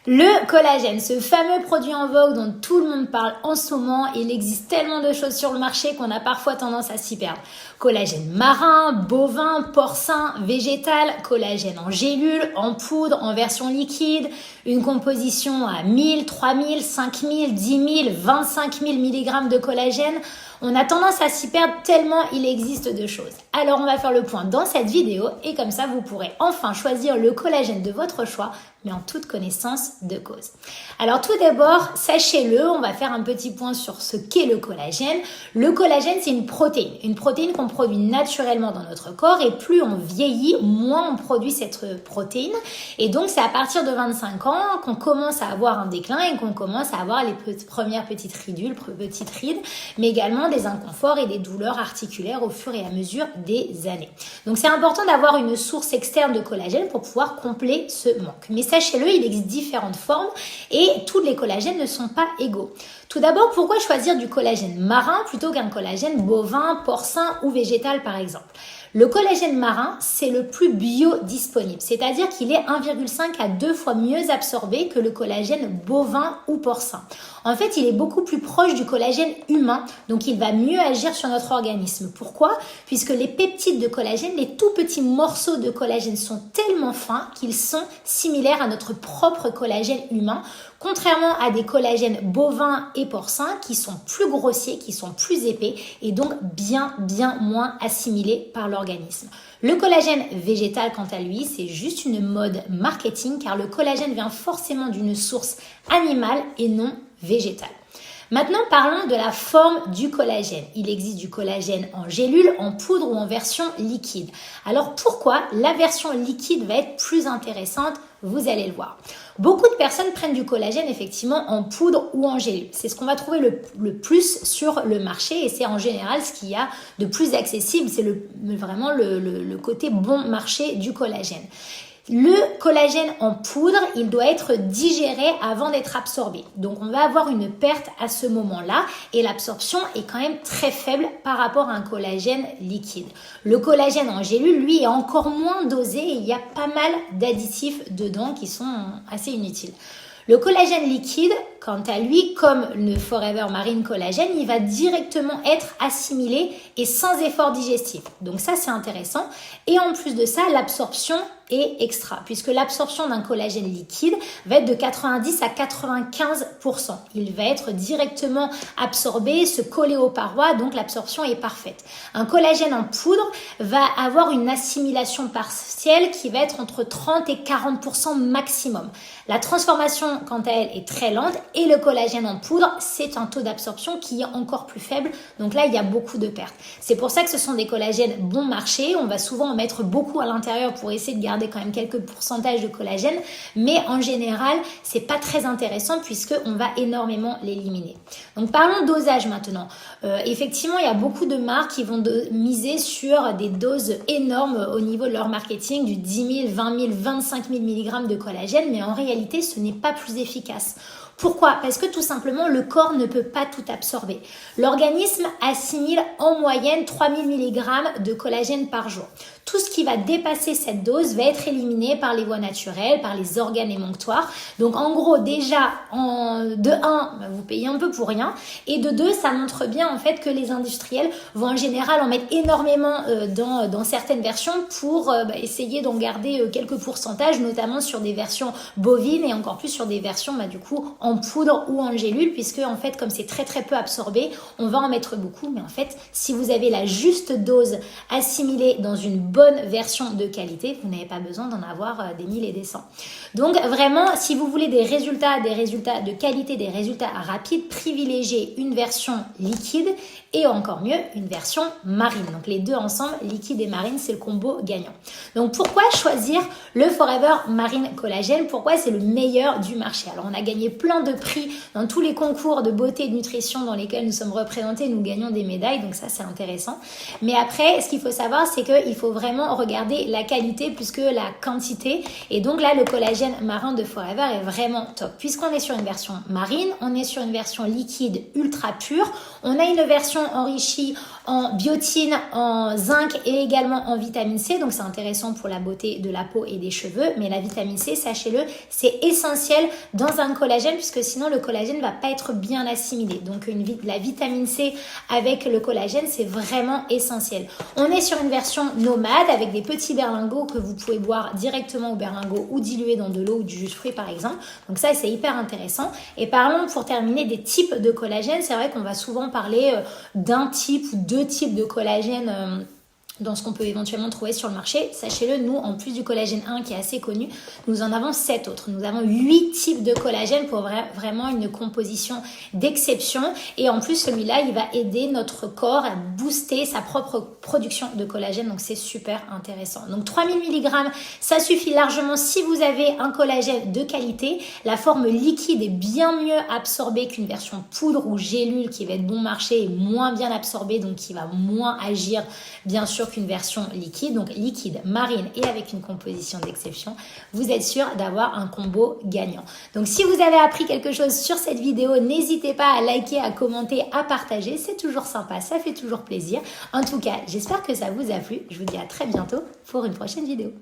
Le collagène, ce fameux produit en vogue dont tout le monde parle en ce moment, il existe tellement de choses sur le marché qu'on a parfois tendance à s'y perdre. Collagène marin, bovin, porcin, végétal, collagène en gélule, en poudre, en version liquide, une composition à 1000, 3000, 5000, 10 000, 25 000 mg de collagène. On a tendance à s'y perdre tellement il existe de choses. Alors on va faire le point dans cette vidéo et comme ça vous pourrez enfin choisir le collagène de votre choix, mais en toute connaissance de cause. Alors tout d'abord, sachez-le, on va faire un petit point sur ce qu'est le collagène. Le collagène, c'est une protéine qu'on produit naturellement dans notre corps et plus on vieillit, moins on produit cette protéine. Et donc c'est à partir de 25 ans qu'on commence à avoir un déclin et qu'on commence à avoir les premières petites ridules, petites rides, mais également des inconforts et des douleurs articulaires au fur et à mesure des années. Donc c'est important d'avoir une source externe de collagène pour pouvoir combler ce manque. Mais sachez-le, il existe différentes formes et tous les collagènes ne sont pas égaux. Tout d'abord, pourquoi choisir du collagène marin plutôt qu'un collagène bovin, porcin ou végétal par exemple? Le collagène marin, c'est le plus biodisponible, c'est-à-dire qu'il est 1,5 à 2 fois mieux absorbé que le collagène bovin ou porcin. En fait, il est beaucoup plus proche du collagène humain, donc il va mieux agir sur notre organisme. Pourquoi? Puisque les peptides de collagène, les tout petits morceaux de collagène sont tellement fins qu'ils sont similaires à notre propre collagène humain, contrairement à des collagènes bovins et porcins qui sont plus grossiers, qui sont plus épais et donc bien moins assimilés par l'organisme. Le collagène végétal, quant à lui, c'est juste une mode marketing car le collagène vient forcément d'une source animale et non végétale. Maintenant, parlons de la forme du collagène. Il existe du collagène en gélule, en poudre ou en version liquide. Alors pourquoi la version liquide va être plus intéressante? Vous allez le voir. Beaucoup de personnes prennent du collagène effectivement en poudre ou en gélule. C'est ce qu'on va trouver le plus sur le marché et c'est en général ce qu'il y a de plus accessible. C'est vraiment le côté bon marché du collagène. Le collagène en poudre, il doit être digéré avant d'être absorbé. Donc, on va avoir une perte à ce moment-là et l'absorption est quand même très faible par rapport à un collagène liquide. Le collagène en gélule, lui, est encore moins dosé et il y a pas mal d'additifs dedans qui sont assez inutiles. Le collagène liquide, quant à lui, comme le Forever Marine Collagène, il va directement être assimilé et sans effort digestif. Donc ça, c'est intéressant. Et en plus de ça, l'absorption est extra, puisque l'absorption d'un collagène liquide va être de 90 à 95%. Il va être directement absorbé, se coller aux parois, donc l'absorption est parfaite. Un collagène en poudre va avoir une assimilation partielle qui va être entre 30 et 40% maximum. La transformation, quant à elle, est très lente et le collagène en poudre, c'est un taux d'absorption qui est encore plus faible. Donc là, il y a beaucoup de pertes. C'est pour ça que ce sont des collagènes bon marché. On va souvent en mettre beaucoup à l'intérieur pour essayer de garder quand même quelques pourcentages de collagène. Mais en général, c'est pas très intéressant puisqu'on va énormément l'éliminer. Donc parlons dosage maintenant. Effectivement, il y a beaucoup de marques qui vont miser sur des doses énormes au niveau de leur marketing, du 10 000, 20 000, 25 000 mg de collagène. Mais en réalité, ce n'est pas plus efficace. Pourquoi? Parce que tout simplement, le corps ne peut pas tout absorber. L'organisme assimile en moyenne 3000 mg de collagène par jour. Tout ce qui va dépasser cette dose va être éliminé par les voies naturelles, par les organes émonctoires. Donc en gros, déjà, de 1, vous payez un peu pour rien. Et de 2, ça montre bien en fait que les industriels vont en général en mettre énormément dans certaines versions pour essayer d'en garder quelques pourcentages, notamment sur des versions bovines et encore plus sur des versions du coup en poudre ou en gélule, puisque en fait comme c'est très peu absorbé, on va en mettre beaucoup. Mais en fait, si vous avez la juste dose assimilée dans une bonne version de qualité, vous n'avez pas besoin d'en avoir des 1000 et des 100. Donc vraiment, si vous voulez des résultats de qualité, des résultats rapides, privilégiez une version liquide et encore mieux une version marine. Donc les deux ensemble, liquide et marine, c'est le combo gagnant. Donc pourquoi choisir le Forever Marine Collagène? Pourquoi c'est le meilleur du marché? Alors on a gagné plein de prix dans tous les concours de beauté et de nutrition dans lesquels nous sommes représentés, nous gagnons des médailles, donc ça c'est intéressant. Mais après, ce qu'il faut savoir, c'est qu'il faut vraiment regarder la qualité plus que la quantité. Et donc là, le collagène marin de Forever est vraiment top. Puisqu'on est sur une version marine, on est sur une version liquide ultra pure, on a une version enrichie en biotine, en zinc et également en vitamine C. Donc c'est intéressant pour la beauté de la peau et des cheveux. Mais la vitamine C, sachez-le, c'est essentiel dans un collagène puisque sinon le collagène ne va pas être bien assimilé. Donc la vitamine C avec le collagène, c'est vraiment essentiel. On est sur une version nomade avec des petits berlingots que vous pouvez boire directement au berlingot ou diluer dans de l'eau ou du jus de fruits par exemple. Donc ça, c'est hyper intéressant. Et parlons pour terminer des types de collagène. C'est vrai qu'on va souvent parler d'un type ou deux types de collagène dans ce qu'on peut éventuellement trouver sur le marché. Sachez-le, nous, en plus du collagène 1 qui est assez connu, nous en avons 7 autres. Nous avons 8 types de collagène pour vraiment une composition d'exception. Et en plus, celui-là, il va aider notre corps à booster sa propre production de collagène. Donc, c'est super intéressant. Donc, 3000 mg, ça suffit largement si vous avez un collagène de qualité. La forme liquide est bien mieux absorbée qu'une version poudre ou gélule qui va être bon marché et moins bien absorbée, donc qui va moins agir, bien sûr, qu'une version liquide, donc liquide, marine et avec une composition d'exception, vous êtes sûr d'avoir un combo gagnant. Donc si vous avez appris quelque chose sur cette vidéo, n'hésitez pas à liker, à commenter, à partager, c'est toujours sympa, ça fait toujours plaisir. En tout cas, j'espère que ça vous a plu. Je vous dis à très bientôt pour une prochaine vidéo.